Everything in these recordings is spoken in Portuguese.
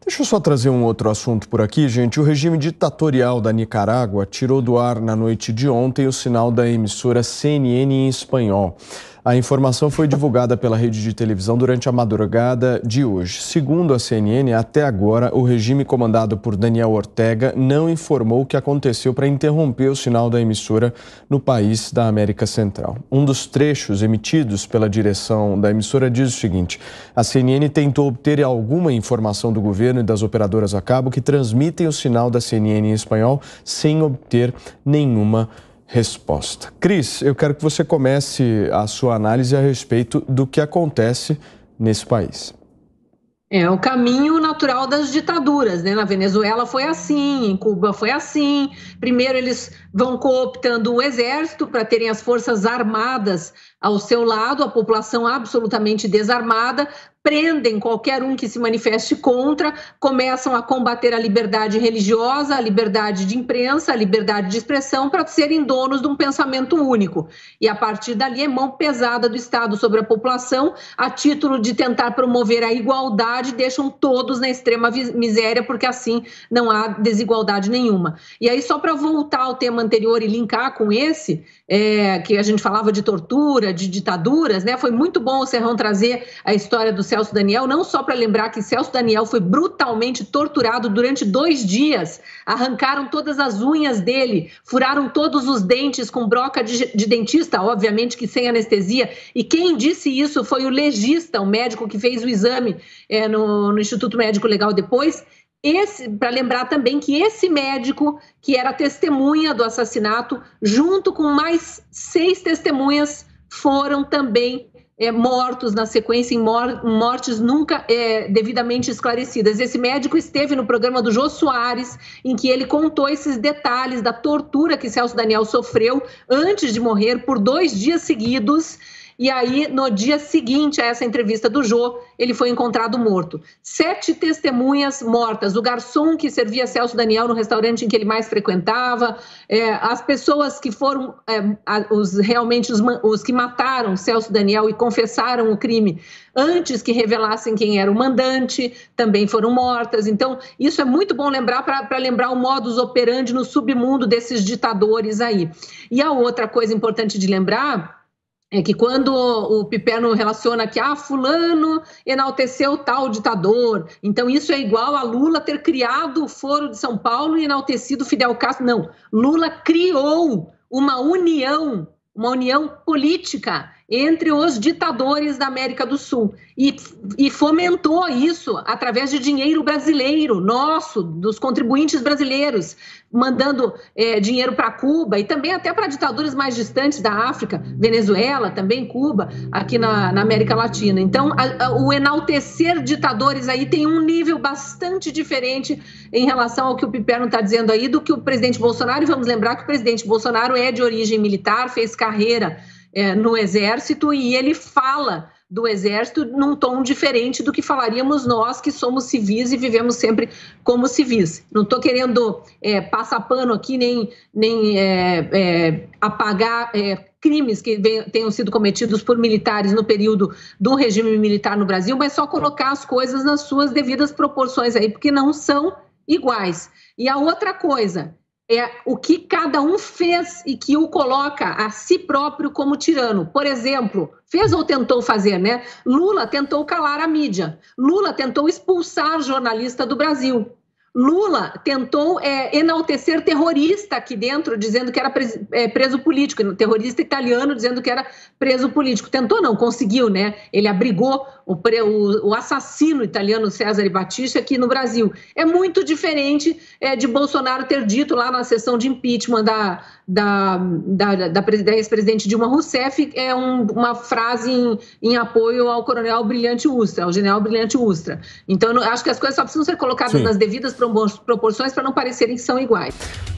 Deixa eu só trazer um outro assunto por aqui, gente. O regime ditatorial da Nicarágua tirou do ar na noite de ontem o sinal da emissora CNN em espanhol. A informação foi divulgada pela rede de televisão durante a madrugada de hoje. Segundo a CNN, até agora, o regime comandado por Daniel Ortega não informou o que aconteceu para interromper o sinal da emissora no país da América Central. Um dos trechos emitidos pela direção da emissora diz o seguinte: a CNN tentou obter alguma informação do governo e das operadoras a cabo que transmitem o sinal da CNN em espanhol sem obter nenhuma resposta. Cris, eu quero que você comece a sua análise a respeito do que acontece nesse país. É o caminho natural das ditaduras, né? Na Venezuela foi assim, em Cuba foi assim. Primeiro eles vão cooptando o exército para terem as forças armadas ao seu lado, a população absolutamente desarmada, prendem qualquer um que se manifeste contra, começam a combater a liberdade religiosa, a liberdade de imprensa, a liberdade de expressão, para serem donos de um pensamento único. E a partir dali é mão pesada do Estado sobre a população, a título de tentar promover a igualdade, deixam todos na extrema miséria, porque assim não há desigualdade nenhuma. E aí, só para voltar ao tema anterior e linkar com esse, que a gente falava de tortura, de ditaduras, né? Foi muito bom o Serrão trazer a história do Celso Daniel, não só para lembrar que Celso Daniel foi brutalmente torturado durante 2 dias, arrancaram todas as unhas dele, furaram todos os dentes com broca de dentista, obviamente que sem anestesia, e quem disse isso foi o legista, o médico que fez o exame no Instituto Médico Legal depois. Para lembrar também que esse médico, que era testemunha do assassinato, junto com mais 6 testemunhas, foram também mortos na sequência, em mortes nunca devidamente esclarecidas. Esse médico esteve no programa do Jô Soares, em que ele contou esses detalhes da tortura que Celso Daniel sofreu antes de morrer por 2 dias seguidos. E aí, no dia seguinte a essa entrevista do Jô, ele foi encontrado morto. 7 testemunhas mortas. O garçom que servia Celso Daniel no restaurante em que ele mais frequentava, as pessoas que foram os que mataram Celso Daniel e confessaram o crime antes que revelassem quem era o mandante, também foram mortas. Então, isso é muito bom lembrar para lembrar o modus operandi no submundo desses ditadores aí. E a outra coisa importante de lembrar é que quando o Piperno relaciona que fulano enalteceu tal ditador, então isso é igual a Lula ter criado o Foro de São Paulo e enaltecido Fidel Castro. Não, Lula criou uma união política entre os ditadores da América do Sul e fomentou isso através de dinheiro brasileiro, nosso, dos contribuintes brasileiros, mandando dinheiro para Cuba e também até para ditaduras mais distantes da África, Venezuela, também Cuba, aqui na América Latina. Então, o enaltecer ditadores aí tem um nível bastante diferente em relação ao que o Piperno está dizendo aí do que o presidente Bolsonaro, e vamos lembrar que o presidente Bolsonaro é de origem militar, fez carreira no Exército, e ele fala do Exército num tom diferente do que falaríamos nós, que somos civis e vivemos sempre como civis. Não estou querendo passar pano aqui, nem apagar crimes que tenham sido cometidos por militares no período do regime militar no Brasil, mas só colocar as coisas nas suas devidas proporções aí, porque não são iguais. E a outra coisa é o que cada um fez e que o coloca a si próprio como tirano. Por exemplo, fez ou tentou fazer, né? Lula tentou calar a mídia. Lula tentou expulsar jornalista do Brasil. Lula tentou enaltecer terrorista aqui dentro, dizendo que era preso político, terrorista italiano dizendo que era preso político. Tentou não, conseguiu, né? Ele abrigou o assassino italiano Cesare Battisti aqui no Brasil. É muito diferente de Bolsonaro ter dito lá na sessão de impeachment da ex-presidente Dilma Rousseff, uma frase em apoio ao coronel Brilhante Ustra, ao general Brilhante Ustra. Então, eu acho que as coisas só precisam ser colocadas nas devidas proporções para não parecerem que são iguais.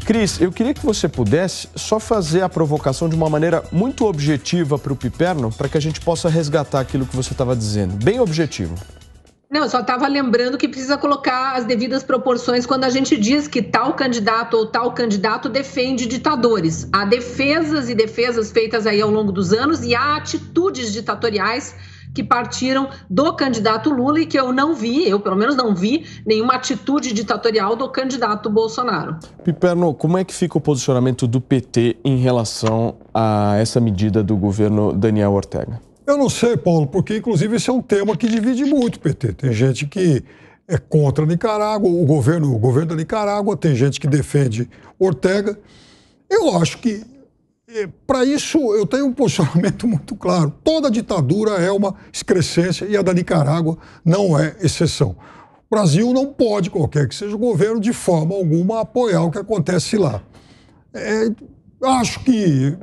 Cris, eu queria que você pudesse só fazer a provocação de uma maneira muito objetiva para o Piperno, para que a gente possa resgatar aquilo que você estava dizendo. Bem objetivo. Não, eu só estava lembrando que precisa colocar as devidas proporções quando a gente diz que tal candidato ou tal candidato defende ditadores. Há defesas e defesas feitas aí ao longo dos anos e há atitudes ditatoriais que partiram do candidato Lula e que eu pelo menos não vi nenhuma atitude ditatorial do candidato Bolsonaro. Piperno, como é que fica o posicionamento do PT em relação a essa medida do governo Daniel Ortega? Eu não sei, Paulo, porque inclusive esse é um tema que divide muito o PT. Tem gente que é contra a Nicarágua, o governo da Nicarágua, tem gente que defende Ortega. Eu acho que, para isso, eu tenho um posicionamento muito claro. Toda ditadura é uma excrescência e a da Nicarágua não é exceção. O Brasil não pode, qualquer que seja o governo, de forma alguma apoiar o que acontece lá. Acho que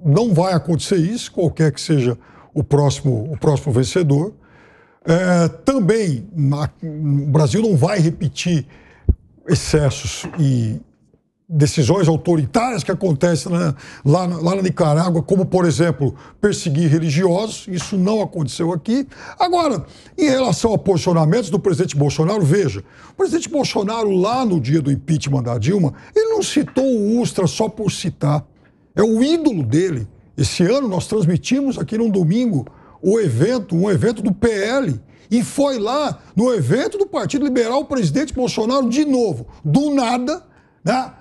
não vai acontecer isso, qualquer que seja o próximo vencedor. Também o Brasil não vai repetir excessos e decisões autoritárias que acontecem lá na Nicarágua, como, por exemplo, perseguir religiosos. Isso não aconteceu aqui. Agora, em relação a posicionamentos do presidente Bolsonaro, veja, o presidente Bolsonaro, lá no dia do impeachment da Dilma, ele não citou o Ustra só por citar. É o ídolo dele. Esse ano nós transmitimos aqui num domingo um evento do PL, e foi lá no evento do Partido Liberal o presidente Bolsonaro, de novo, do nada, né,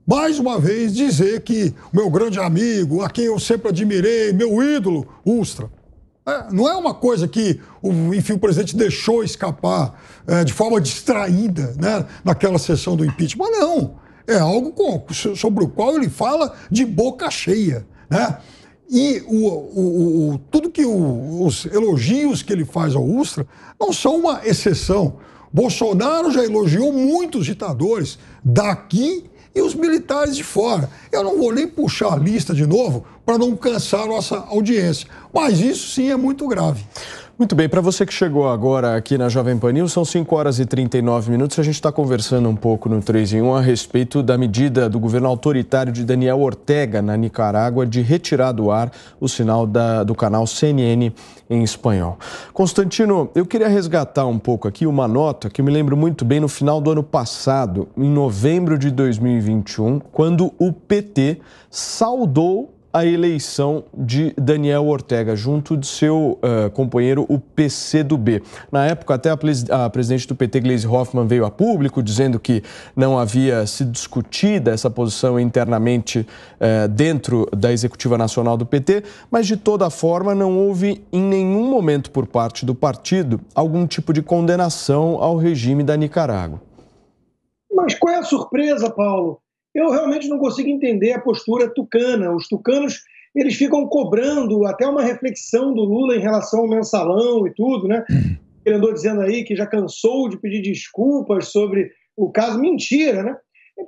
mais uma vez dizer que o meu grande amigo, a quem eu sempre admirei, meu ídolo, Ustra. Não é uma coisa que, enfim, o presidente deixou escapar de forma distraída, né, naquela sessão do impeachment, não. É algo sobre o qual ele fala de boca cheia, né? E tudo que os elogios que ele faz ao Ustra não são uma exceção. Bolsonaro já elogiou muitos ditadores daqui e os militares de fora. Eu não vou nem puxar a lista de novo para não cansar a nossa audiência, mas isso sim é muito grave. Muito bem, para você que chegou agora aqui na Jovem Pan News, são 5 horas e 39 minutos. A gente está conversando um pouco no 3 em 1 a respeito da medida do governo autoritário de Daniel Ortega na Nicarágua de retirar do ar o sinal do canal CNN em espanhol. Constantino, eu queria resgatar um pouco aqui uma nota que eu me lembro muito bem no final do ano passado, em novembro de 2021, quando o PT saudou a eleição de Daniel Ortega, junto de seu companheiro, o PCdoB. Na época, até a presidente do PT, Gleisi Hoffmann, veio a público dizendo que não havia sido discutida essa posição internamente dentro da Executiva Nacional do PT, mas, de toda forma, não houve em nenhum momento por parte do partido algum tipo de condenação ao regime da Nicarágua. Mas qual é a surpresa, Paulo? Eu realmente não consigo entender a postura tucana. Os tucanos, eles ficam cobrando até uma reflexão do Lula em relação ao mensalão e tudo, né? Ele andou dizendo aí que já cansou de pedir desculpas sobre o caso. Mentira, né?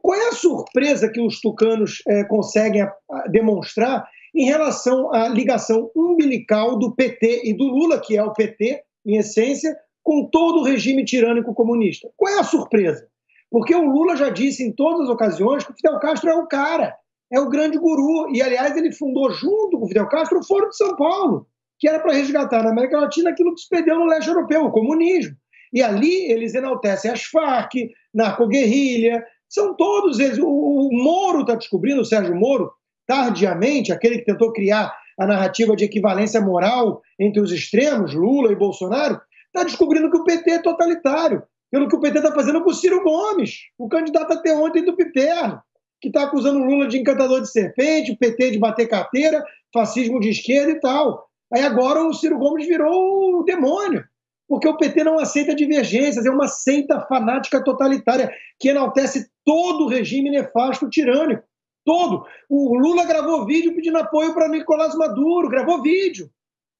Qual é a surpresa que os tucanos conseguem demonstrar em relação à ligação umbilical do PT e do Lula, que é o PT, em essência, com todo o regime tirânico comunista? Qual é a surpresa? Porque o Lula já disse em todas as ocasiões que o Fidel Castro é o cara, é o grande guru. E, aliás, ele fundou junto com o Fidel Castro o Foro de São Paulo, que era para resgatar na América Latina aquilo que se perdeu no leste europeu, o comunismo. E ali eles enaltecem as Farc, narcoguerrilha, são todos eles. O Moro está descobrindo, o Sérgio Moro, tardiamente, aquele que tentou criar a narrativa de equivalência moral entre os extremos, Lula e Bolsonaro, está descobrindo que o PT é totalitário. Pelo que o PT está fazendo com o Ciro Gomes, o candidato até ontem do Piperno, que está acusando o Lula de encantador de serpente, o PT de bater carteira, fascismo de esquerda e tal. Aí agora o Ciro Gomes virou o demônio, porque o PT não aceita divergências, é uma seita fanática totalitária que enaltece todo o regime nefasto tirânico, todo. O Lula gravou vídeo pedindo apoio para Nicolás Maduro, gravou vídeo.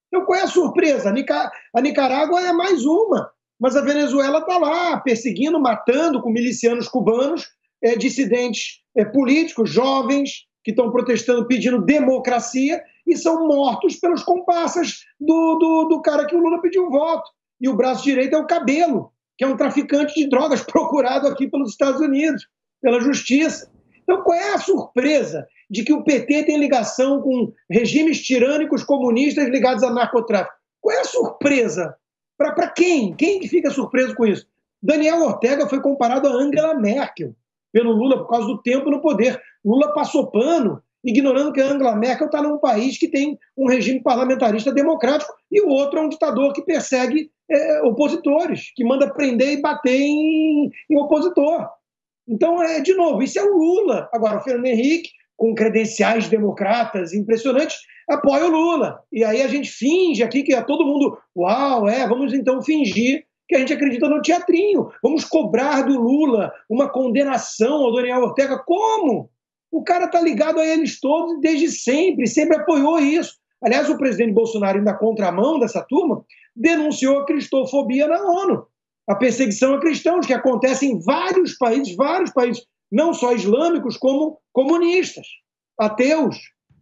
Então qual é a surpresa? A Nicarágua é mais uma. Mas a Venezuela está lá, perseguindo, matando com milicianos cubanos, dissidentes políticos, jovens, que estão protestando, pedindo democracia, e são mortos pelos comparsas do cara que o Lula pediu voto. E o braço direito é o Cabelo, que é um traficante de drogas procurado aqui pelos Estados Unidos, pela justiça. Então, qual é a surpresa de que o PT tem ligação com regimes tirânicos comunistas ligados a narcotráfico? Qual é a surpresa? Para quem? Quem que fica surpreso com isso? Daniel Ortega foi comparado a Angela Merkel pelo Lula por causa do tempo no poder. Lula passou pano ignorando que a Angela Merkel está num país que tem um regime parlamentarista democrático e o outro é um ditador que persegue opositores, que manda prender e bater em opositor. Então, de novo, isso é o Lula. Agora, o Fernando Henrique, com credenciais democratas impressionantes, apoia o Lula. E aí a gente finge aqui que todo mundo, uau, vamos então fingir que a gente acredita no teatrinho. Vamos cobrar do Lula uma condenação ao Daniel Ortega. Como? O cara está ligado a eles todos desde sempre apoiou isso. Aliás, o presidente Bolsonaro, na contramão dessa turma, denunciou a cristofobia na ONU. A perseguição a cristãos, que acontece em vários países, não só islâmicos, como comunistas, ateus.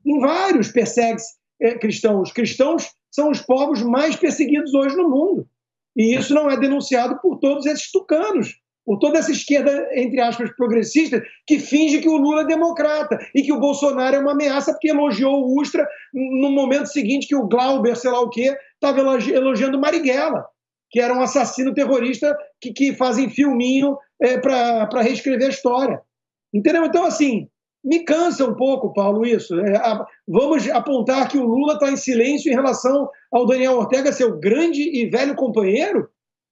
Em vários persegue-se cristãos. Cristãos são os povos mais perseguidos hoje no mundo. E isso não é denunciado por todos esses tucanos, por toda essa esquerda, entre aspas, progressista, que finge que o Lula é democrata e que o Bolsonaro é uma ameaça porque elogiou o Ustra no momento seguinte que o Glauber, sei lá o quê, estava elogiando Marighella, que era um assassino terrorista que fazem filminho para reescrever a história. Entendeu? Então, assim, me cansa um pouco, Paulo, isso. Vamos apontar que o Lula está em silêncio em relação ao Daniel Ortega, seu grande e velho companheiro?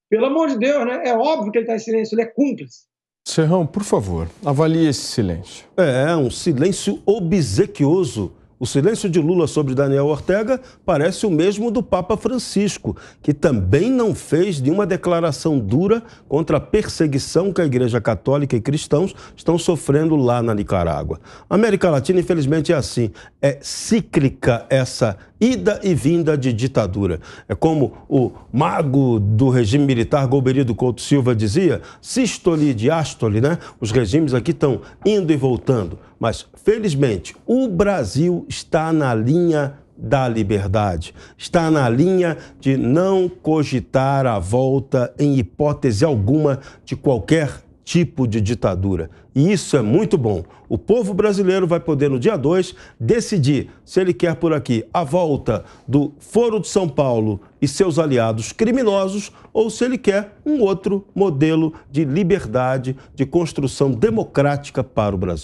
Pelo amor de Deus, né? É óbvio que ele está em silêncio, ele é cúmplice. Serrão, por favor, avalie esse silêncio. É um silêncio obsequioso. O silêncio de Lula sobre Daniel Ortega parece o mesmo do Papa Francisco, que também não fez nenhuma declaração dura contra a perseguição que a Igreja Católica e cristãos estão sofrendo lá na Nicarágua. A América Latina, infelizmente, é assim. É cíclica essa ida e vinda de ditadura. É como o mago do regime militar, Golbery Couto Silva, dizia, sístole e diástole, né? Os regimes aqui estão indo e voltando. Mas, felizmente, o Brasil está na linha da liberdade, está na linha de não cogitar a volta, em hipótese alguma, de qualquer tipo de ditadura. E isso é muito bom. O povo brasileiro vai poder, no dia 2, decidir se ele quer por aqui a volta do Foro de São Paulo e seus aliados criminosos ou se ele quer um outro modelo de liberdade, de construção democrática para o Brasil.